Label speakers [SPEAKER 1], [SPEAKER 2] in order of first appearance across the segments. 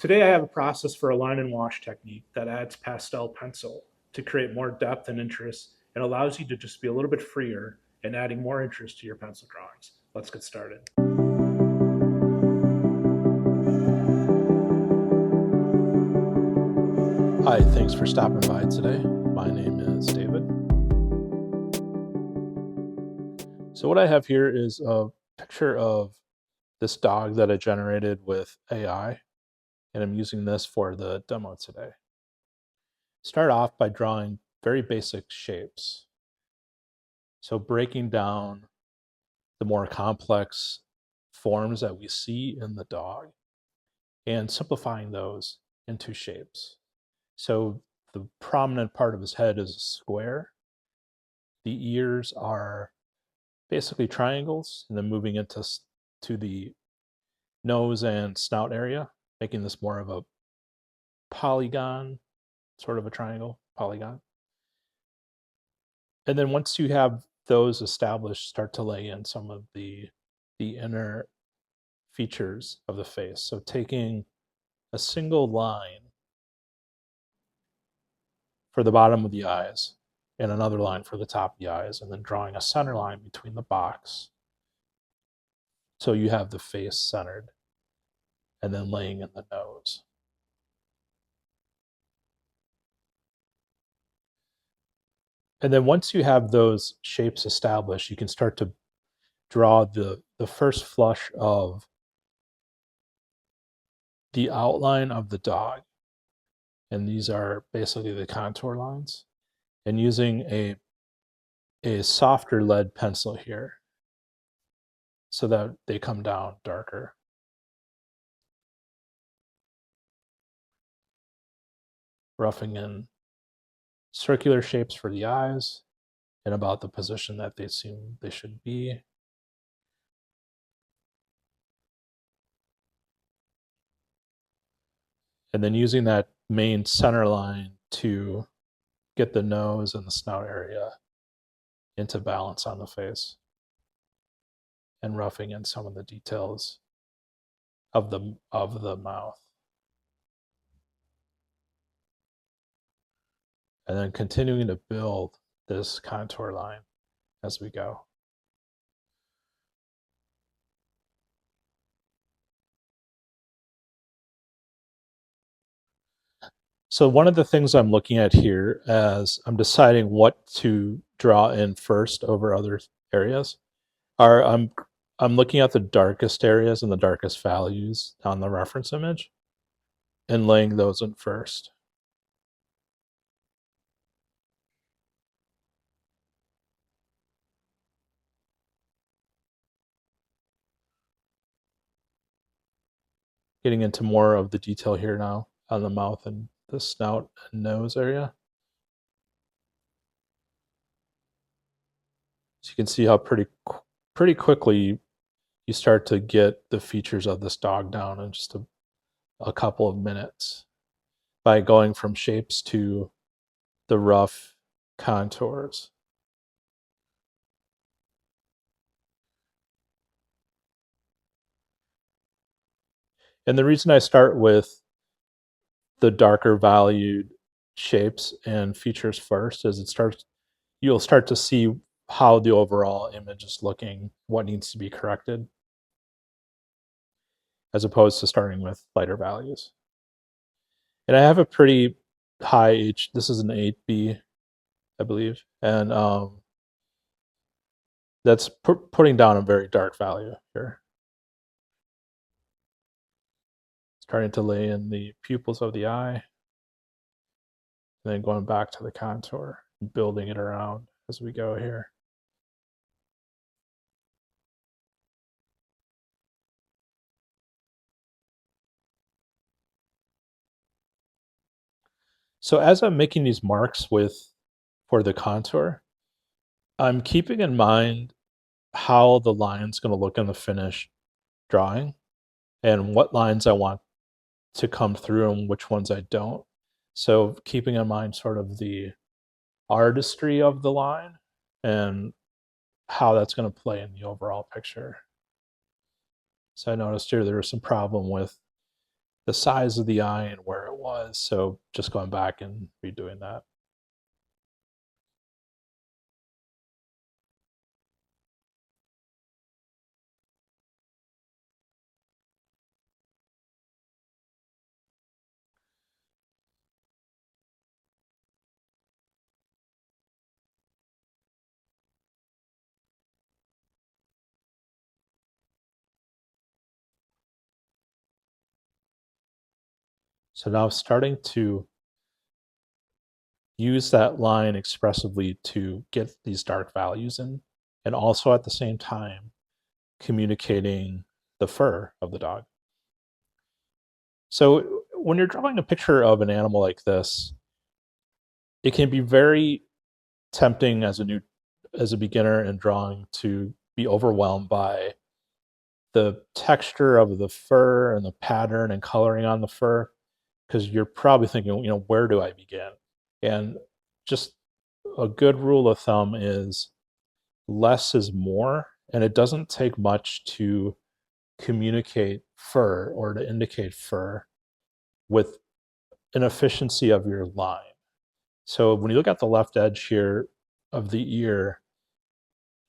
[SPEAKER 1] Today I have a process for a line and wash technique that adds pastel pencil to create more depth and interest and allows you to just be a little bit freer and adding more interest to your pencil drawings. Let's get started. Hi, thanks for stopping by today. My name is David. So what I have here is a picture of this dog that I generated with AI, and I'm using this for the demo today. Start off by drawing very basic shapes. So breaking down the more complex forms that we see in the dog and simplifying those into shapes. So the prominent part of his head is a square. The ears are basically triangles, and then moving into the nose and snout area, making this more of a polygon, sort of a triangle polygon. And then once you have those established, start to lay in some of the inner features of the face. So taking a single line for the bottom of the eyes and another line for the top of the eyes, and then drawing a center line between the box. So you have the face centered, and then laying in the nose. And then once you have those shapes established, you can start to draw the first flush of the outline of the dog. And these are basically the contour lines. And using a softer lead pencil here so that they come down darker. Roughing in circular shapes for the eyes and about the position that they seem they should be. And then using that main center line to get the nose and the snout area into balance on the face, and roughing in some of the details of the mouth. And then continuing to build this contour line as we go. So one of the things I'm looking at here as I'm deciding what to draw in first over other areas are I'm looking at the darkest areas and the darkest values on the reference image and laying those in first. Getting into more of the detail here now on the mouth and the snout and nose area. So you can see how pretty quickly you start to get the features of this dog down in just a couple of minutes by going from shapes to the rough contours. And the reason I start with the darker valued shapes and features first is you'll start to see how the overall image is looking, what needs to be corrected, as opposed to starting with lighter values. And I have a pretty high H, this is an 8B, I believe, and that's putting down a very dark value here. Starting to lay in the pupils of the eye, and then going back to the contour, building it around as we go here. So as I'm making these marks for the contour, I'm keeping in mind how the line's going to look in the finished drawing and what lines I want to come through and which ones I don't. So keeping in mind sort of the artistry of the line and how that's going to play in the overall picture. So I noticed here there was some problem with the size of the eye and where it was. So just going back and redoing that. So now starting to use that line expressively to get these dark values in, and also at the same time communicating the fur of the dog. So when you're drawing a picture of an animal like this, it can be very tempting as a beginner in drawing to be overwhelmed by the texture of the fur and the pattern and coloring on the fur, because you're probably thinking, where do I begin? And just a good rule of thumb is less is more, and it doesn't take much to communicate fur or to indicate fur with an efficiency of your line. So when you look at the left edge here of the ear,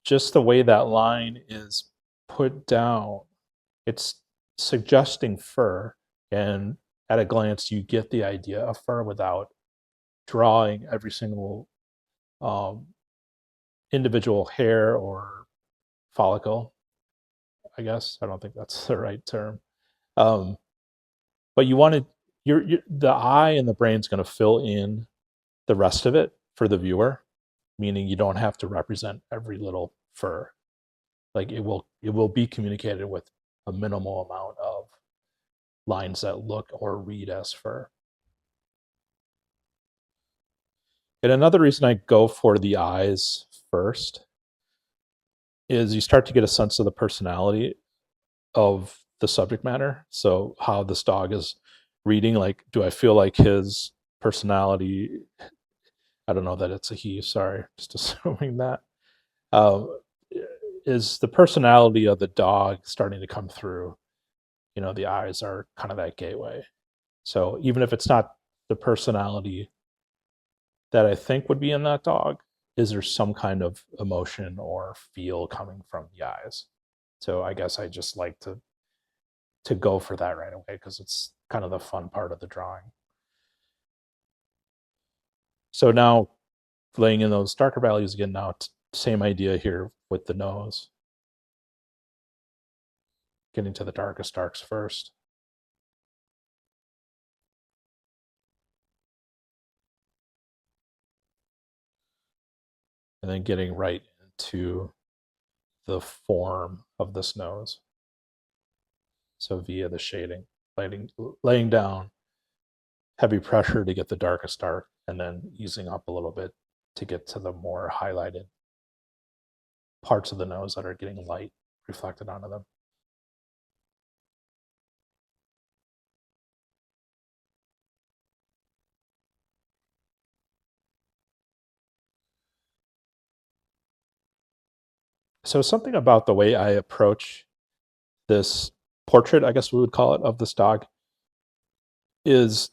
[SPEAKER 1] just the way that line is put down, it's suggesting fur, and at a glance, you get the idea of fur without drawing every single um, individual hair or follicle. I guess I don't think that's the right term, um, but you wanted the eye and the brain's going to fill in the rest of it for the viewer, meaning you don't have to represent every little fur. Like it will be communicated with a minimal amount of lines that look or read as fur. And another reason I go for the eyes first is you start to get a sense of the personality of the subject matter. So how this dog is reading, like, do I feel like his personality, I don't know that it's a he, sorry, just assuming that, uh, is the personality of the dog starting to come through? The eyes are kind of that gateway. So even if it's not the personality that I think would be in that dog, is there some kind of emotion or feel coming from the eyes? So I guess I just like to go for that right away because it's kind of the fun part of the drawing. So now laying in those darker values again, now same idea here with the nose, getting to the darkest darks first. And then getting right into the form of this nose. So via the shading, laying down heavy pressure to get the darkest dark, and then easing up a little bit to get to the more highlighted parts of the nose that are getting light reflected onto them. So something about the way I approach this portrait, I guess we would call it, of this dog is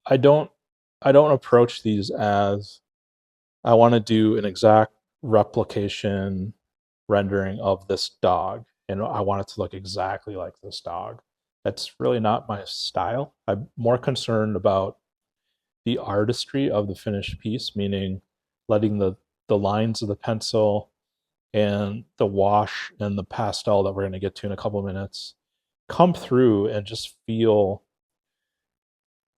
[SPEAKER 1] I don't I don't approach these as I want to do an exact replication rendering of this dog and I want it to look exactly like this dog. That's really not my style. I'm more concerned about the artistry of the finished piece, meaning letting the lines of the pencil and the wash and the pastel that we're going to get to in a couple of minutes come through and just feel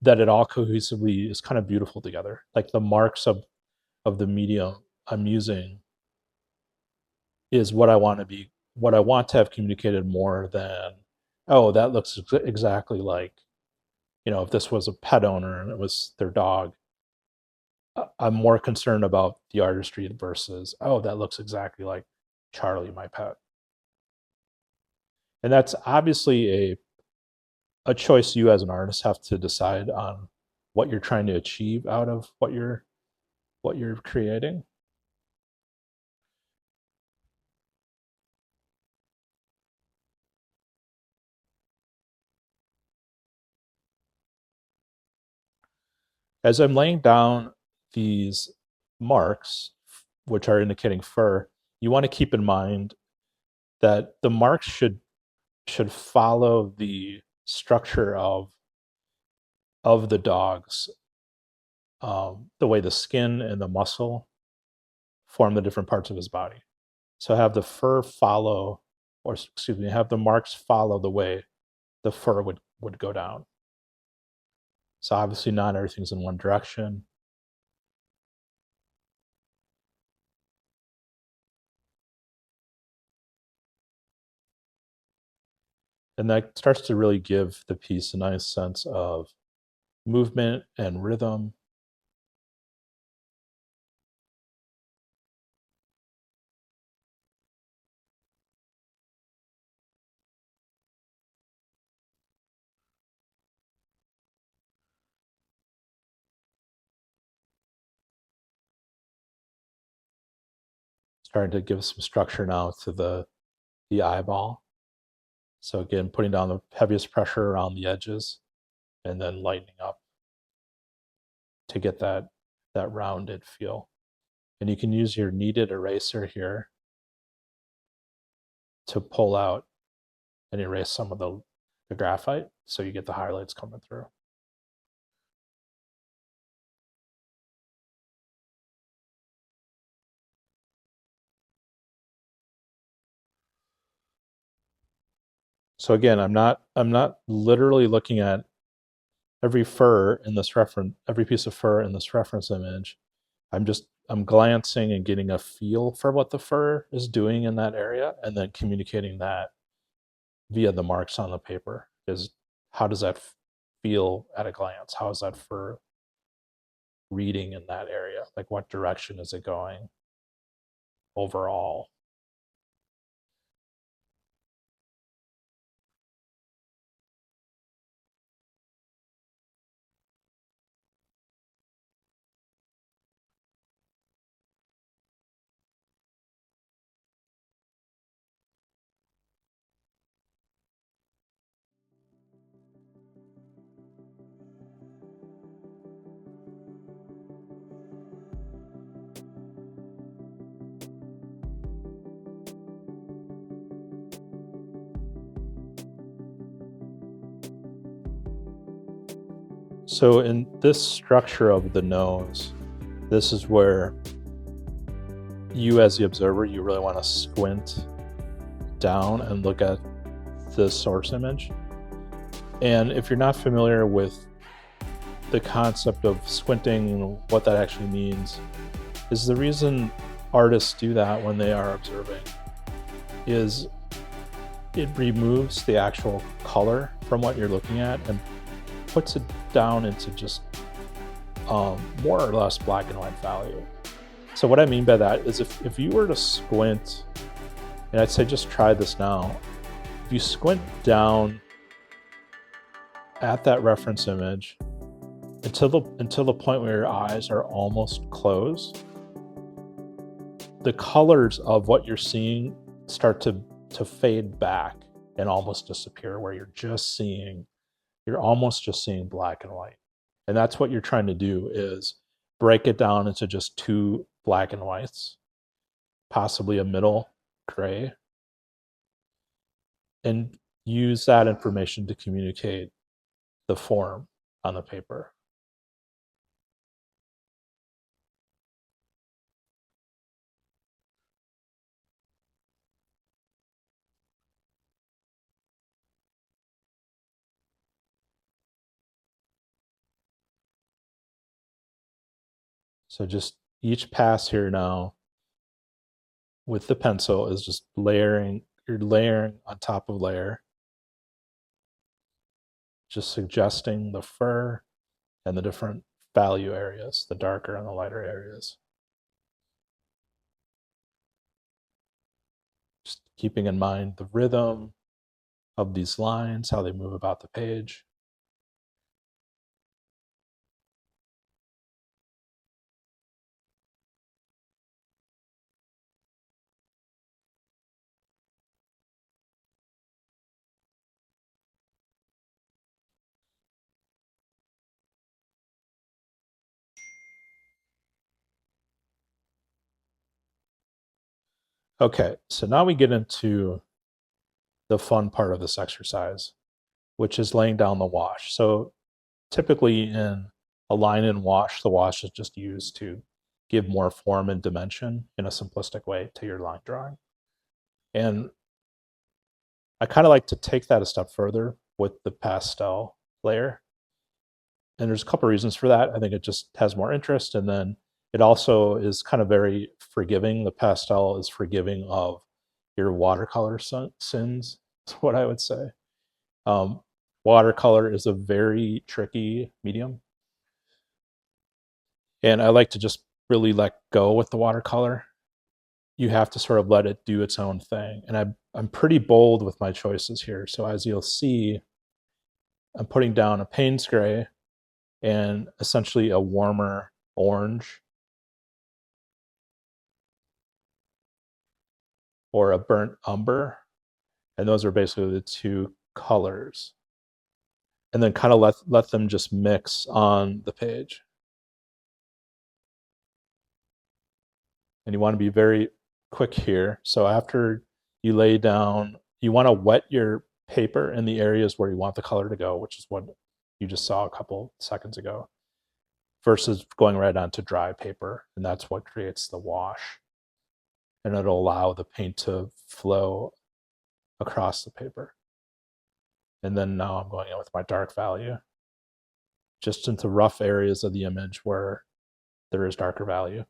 [SPEAKER 1] that it all cohesively is kind of beautiful together. Like the marks of the medium I'm using is what I want to have communicated more than, oh, that looks exactly like, if this was a pet owner and it was their dog. I'm more concerned about the artistry versus, oh, that looks exactly like Charlie, my pet. And that's obviously a choice you as an artist have to decide on what you're trying to achieve out of what you're creating. As I'm laying down these marks, which are indicating fur, you want to keep in mind that the marks should follow the structure of the dog's the way the skin and the muscle form the different parts of his body. So have the fur follow, or excuse me, have the marks follow the way the fur would go down. So obviously not everything's in one direction. And that starts to really give the piece a nice sense of movement and rhythm. Starting to give some structure now to the eyeball. So again, putting down the heaviest pressure around the edges and then lightening up to get that rounded feel. And you can use your kneaded eraser here to pull out and erase some of the graphite so you get the highlights coming through. So again, I'm not literally looking at every fur in this reference, every piece of fur in this reference image. I'm glancing and getting a feel for what the fur is doing in that area and then communicating that via the marks on the paper. Is how does that feel at a glance? How is that fur reading in that area? Like what direction is it going overall? So in this structure of the nose, this is where you as the observer, you really want to squint down and look at the source image. And if you're not familiar with the concept of squinting and what that actually means, is the reason artists do that when they are observing is it removes the actual color from what you're looking at and puts it down into just more or less black and white value. So what I mean by that is if you were to squint, and I'd say just try this now, if you squint down at that reference image until the point where your eyes are almost closed, the colors of what you're seeing start to fade back and almost disappear, where you're almost just seeing black and white. And that's what you're trying to do, is break it down into just two black and whites, possibly a middle gray, and use that information to communicate the form on the paper. So just each pass here now with the pencil is just layering, you're layering on top of layer, just suggesting the fur and the different value areas, the darker and the lighter areas. Just keeping in mind the rhythm of these lines, how they move about the page. Okay, so now we get into the fun part of this exercise, which is laying down the wash. So typically in a line and wash, the wash is just used to give more form and dimension in a simplistic way to your line drawing. And I kind of like to take that a step further with the pastel layer. And there's a couple of reasons for that. I think it just has more interest. And then it also is kind of very forgiving. The pastel is forgiving of your watercolor sins, is what I would say. Um, Watercolor is a very tricky medium. And I like to just really let go with the watercolor. You have to sort of let it do its own thing. And I'm pretty bold with my choices here. So as you'll see, I'm putting down a Payne's gray and essentially a warmer orange or a burnt umber. And those are basically the two colors. And then kind of let them just mix on the page. And you want to be very quick here. So after you lay down, you want to wet your paper in the areas where you want the color to go, which is what you just saw a couple seconds ago, versus going right onto dry paper. And that's what creates the wash. And it'll allow the paint to flow across the paper. And then now I'm going in with my dark value, just into rough areas of the image where there is darker value.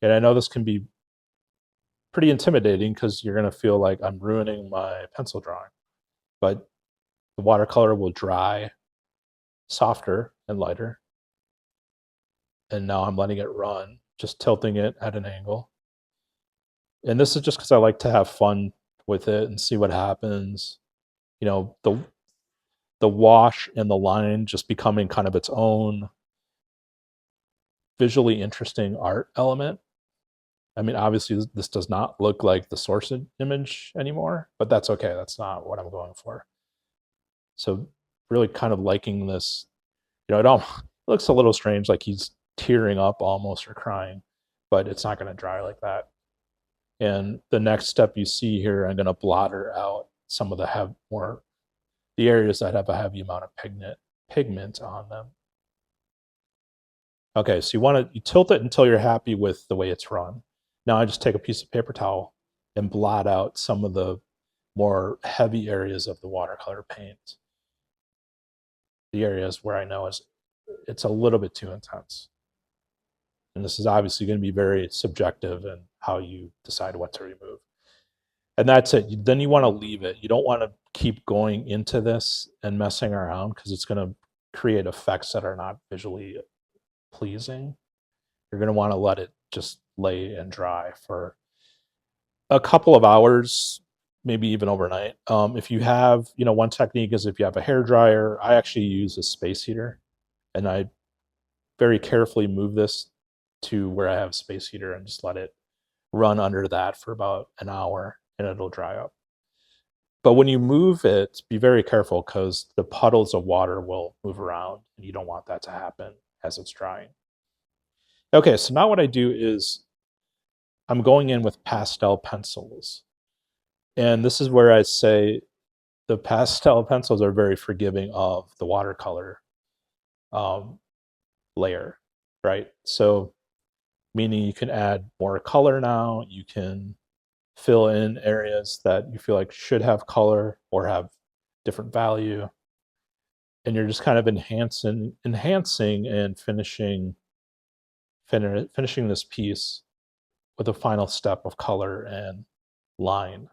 [SPEAKER 1] And I know this can be pretty intimidating because you're going to feel like I'm ruining my pencil drawing, but the watercolor will dry softer and lighter. And now I'm letting it run, just tilting it at an angle. And this is just because I like to have fun with it and see what happens. You know, the wash and the line just becoming kind of its own visually interesting art element. I mean, obviously, this does not look like the source image anymore, but that's okay. That's not what I'm going for. So, really kind of liking this. It looks a little strange, like he's tearing up almost or crying, but it's not going to dry like that. And the next step you see here, I'm going to blotter out some of the areas that have a heavy amount of pigment on them. Okay, so you tilt it until you're happy with the way it's run. Now I just take a piece of paper towel and blot out some of the more heavy areas of the watercolor paint. The areas where I know it's a little bit too intense. And this is obviously going to be very subjective in how you decide what to remove. And that's it. Then you want to leave it. You don't want to keep going into this and messing around because it's going to create effects that are not visually pleasing. You're going to want to let it just lay and dry for a couple of hours, maybe even overnight. If you have, one technique is if you have a hair dryer. I actually use a space heater, and I very carefully move this to where I have a space heater and just let it run under that for about an hour, and it'll dry up. But when you move it, be very careful because the puddles of water will move around, and you don't want that to happen as it's drying. Okay, so now what I do is I'm going in with pastel pencils. And this is where I say the pastel pencils are very forgiving of the watercolor um, layer, right? So, meaning you can add more color now, you can fill in areas that you feel like should have color or have different value. And you're just kind of enhancing and finishing this piece with a final step of color and line.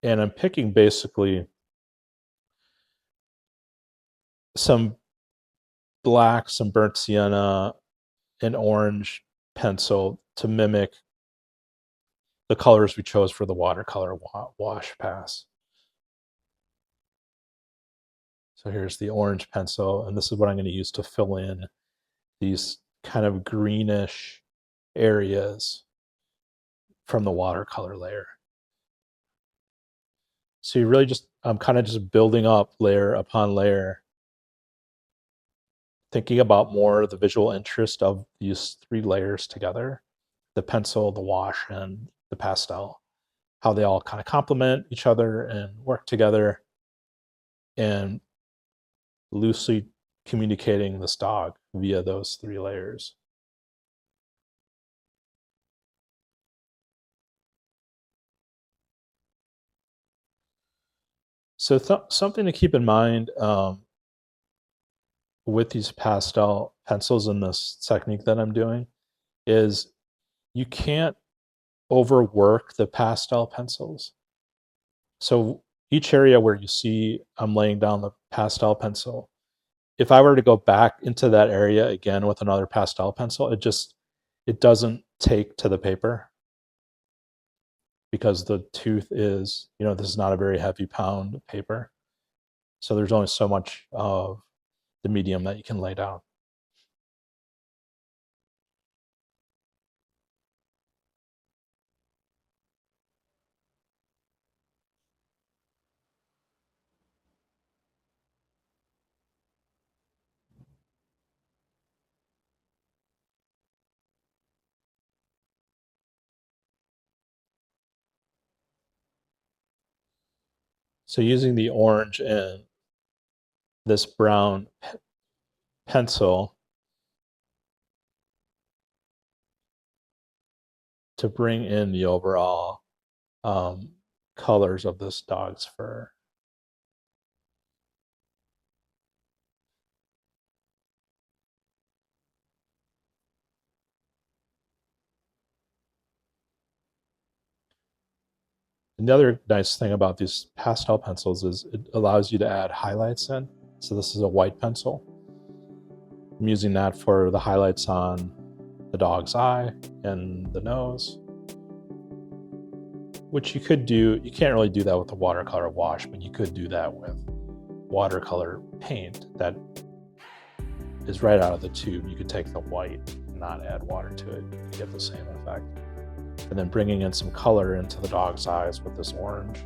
[SPEAKER 1] And I'm picking basically some black, some burnt sienna, an orange pencil to mimic the colors we chose for the watercolor wash pass. So here's the orange pencil, and this is what I'm going to use to fill in these kind of greenish areas from the watercolor layer. So I'm kind of just building up layer upon layer thinking about more the visual interest of these three layers together, the pencil, the wash, and the pastel, how they all kind of complement each other and work together, and loosely communicating this dog via those three layers. So something to keep in mind with these pastel pencils in this technique that I'm doing is you can't overwork the pastel pencils. So each area where you see I'm laying down the pastel pencil, if I were to go back into that area again with another pastel pencil, it doesn't take to the paper because the tooth is, this is not a very heavy pound paper. So there's only so much of the medium that you can lay down. So using the orange and this brown pencil to bring in the overall um, colors of this dog's fur. And the other nice thing about these pastel pencils is it allows you to add highlights in. So this is a white pencil. I'm using that for the highlights on the dog's eye and the nose, which you could do. You can't really do that with the watercolor wash, but you could do that with watercolor paint that is right out of the tube. You could take the white and not add water to it and get the same effect. And then bringing in some color into the dog's eyes with this orange.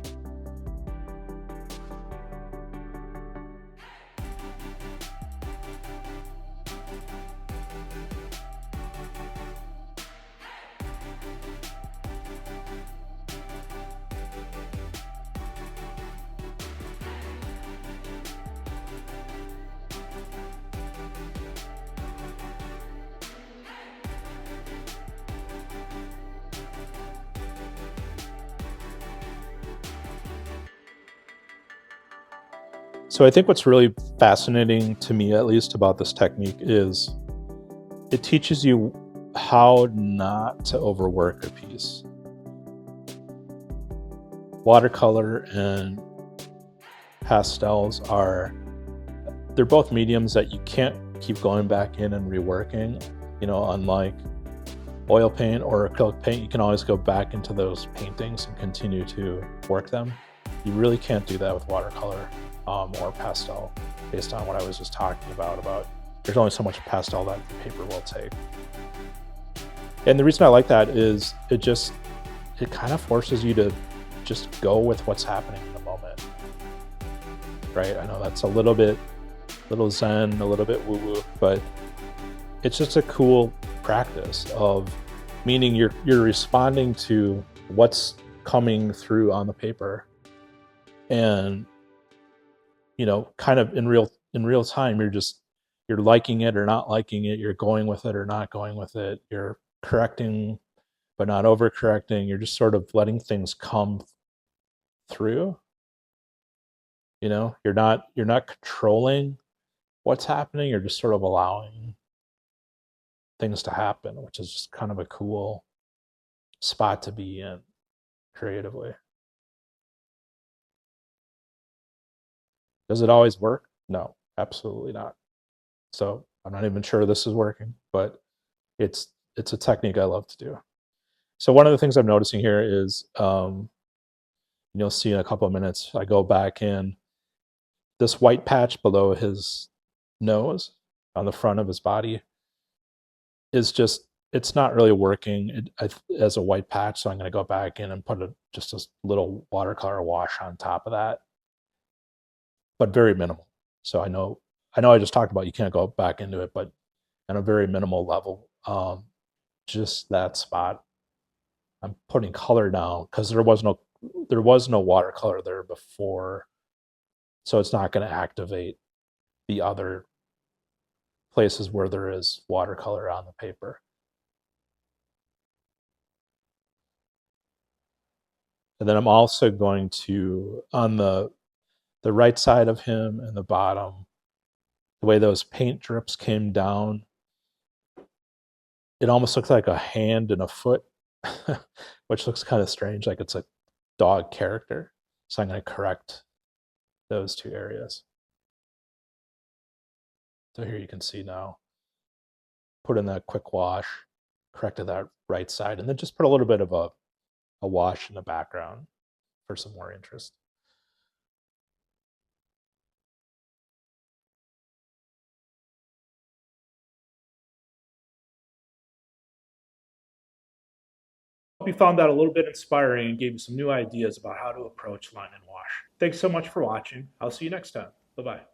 [SPEAKER 1] So I think what's really fascinating to me, at least about this technique, is it teaches you how not to overwork a piece. Watercolor and pastels they're both mediums that you can't keep going back in and reworking, unlike oil paint or acrylic paint. You can always go back into those paintings and continue to work them. You really can't do that with watercolor or pastel, based on what I was just talking about there's only so much pastel that the paper will take. And the reason I like that is it kind of forces you to just go with what's happening in the moment, right? I know that's a little zen, a little bit woo-woo, but it's just a cool practice of, meaning you're responding to what's coming through on the paper, and kind of in real time, you're liking it or not liking it, you're going with it or not going with it, you're correcting but not overcorrecting, you're just sort of letting things come through. You're not controlling what's happening, you're just sort of allowing things to happen, which is just kind of a cool spot to be in creatively. Does it always work? No, absolutely not. So I'm not even sure this is working, but it's a technique I love to do. So one of the things I'm noticing here is, you'll see in a couple of minutes, I go back in this white patch below his nose on the front of his body it's not really working as a white patch. So I'm going to go back in and put just a little watercolor wash on top of that, but very minimal. So I know I know I just talked about you can't go back into it, but on a very minimal level, just that spot, I'm putting color down because there was no watercolor there before, so it's not going to activate the other places where there is watercolor on the paper. And then I'm also going to, on the right side of him and the bottom, the way those paint drips came down, it almost looks like a hand and a foot, which looks kind of strange, like it's a dog character. So I'm going to correct those two areas. So here you can see now, put in that quick wash, corrected that right side, and then just put a little bit of a wash in the background for some more interest. Hope you found that a little bit inspiring and gave you some new ideas about how to approach line and wash. Thanks so much for watching. I'll see you next time. Bye bye.